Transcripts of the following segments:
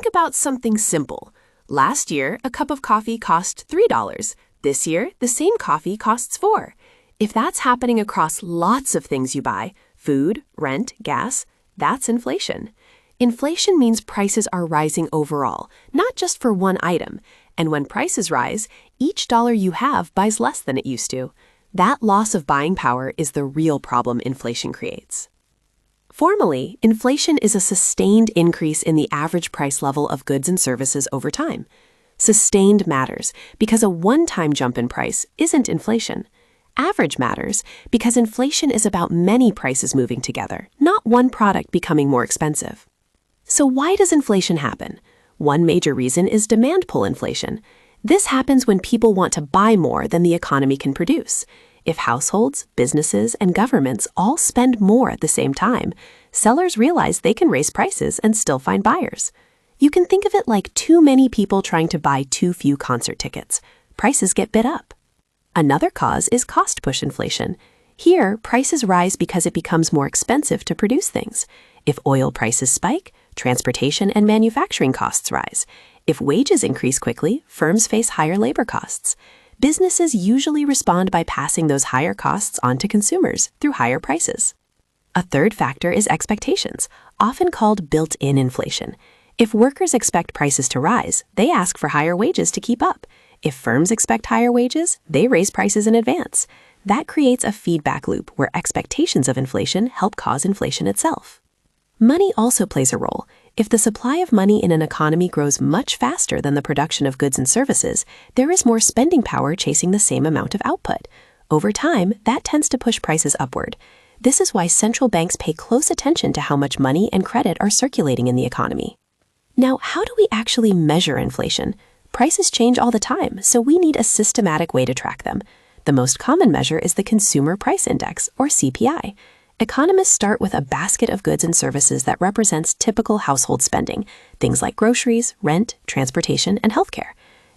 Think about something simple. Last year, a cup of coffee cost $3. This year, the same coffee costs $4. If that's happening across lots of things you buy, food, rent, gas, that's inflation. Inflation means prices are rising overall, not just for one item. And when prices rise, each dollar you have buys less than it used to. That loss of buying power is the real problem inflation creates. Formally, inflation is a sustained increase in the average price level of goods and services over time. Sustained matters because a one-time jump in price isn't inflation. Average matters because inflation is about many prices moving together, not one product becoming more expensive. So why does inflation happen? One major reason is demand pull inflation. This happens when people want to buy more than the economy can produce. If households, businesses, and governments all spend more at the same time, sellers realize they can raise prices and still find buyers. You can think of it like too many people trying to buy too few concert tickets. Prices get bid up. Another cause is cost push inflation. Here, prices rise because it becomes more expensive to produce things. If oil prices spike, transportation and manufacturing costs rise. If wages increase quickly, firms face higher labor costs. Businesses usually respond by passing those higher costs on to consumers through higher prices. A third factor is expectations, often called built-in inflation. If workers expect prices to rise, they ask for higher wages to keep up. If firms expect higher wages, they raise prices in advance. That creates a feedback loop where expectations of inflation help cause inflation itself. Money also plays a role. If the supply of money in an economy grows much faster than the production of goods and services, there is more spending power chasing the same amount of output. Over time, that tends to push prices upward. This is why central banks pay close attention to how much money and credit are circulating in the economy. Now, how do we actually measure inflation? Prices change all the time, so we need a systematic way to track them. The most common measure is the Consumer Price Index, or CPI. Economists start with a basket of goods and services that represents typical household spending, things like groceries, rent, transportation, and healthcare.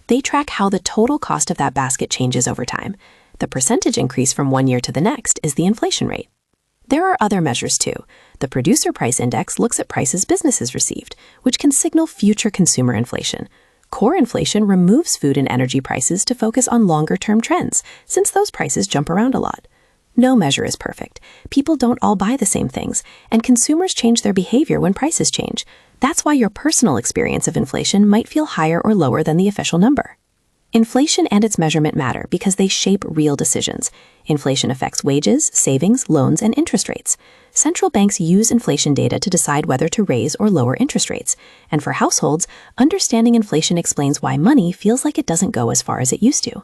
They track how the total cost of that basket changes over time. The percentage increase from one year to the next is the inflation rate. There are other measures too. The Producer Price Index looks at prices businesses received, which can signal future consumer inflation. Core inflation removes food and energy prices to focus on longer-term trends, since those prices jump around a lot. No measure is perfect. People don't all buy the same things, and consumers change their behavior when prices change. That's why your personal experience of inflation might feel higher or lower than the official number. Inflation and its measurement matter because they shape real decisions. Inflation affects wages, savings, loans, and interest rates. Central banks use inflation data to decide whether to raise or lower interest rates. And for households, understanding inflation explains why money feels like it doesn't go as far as it used to.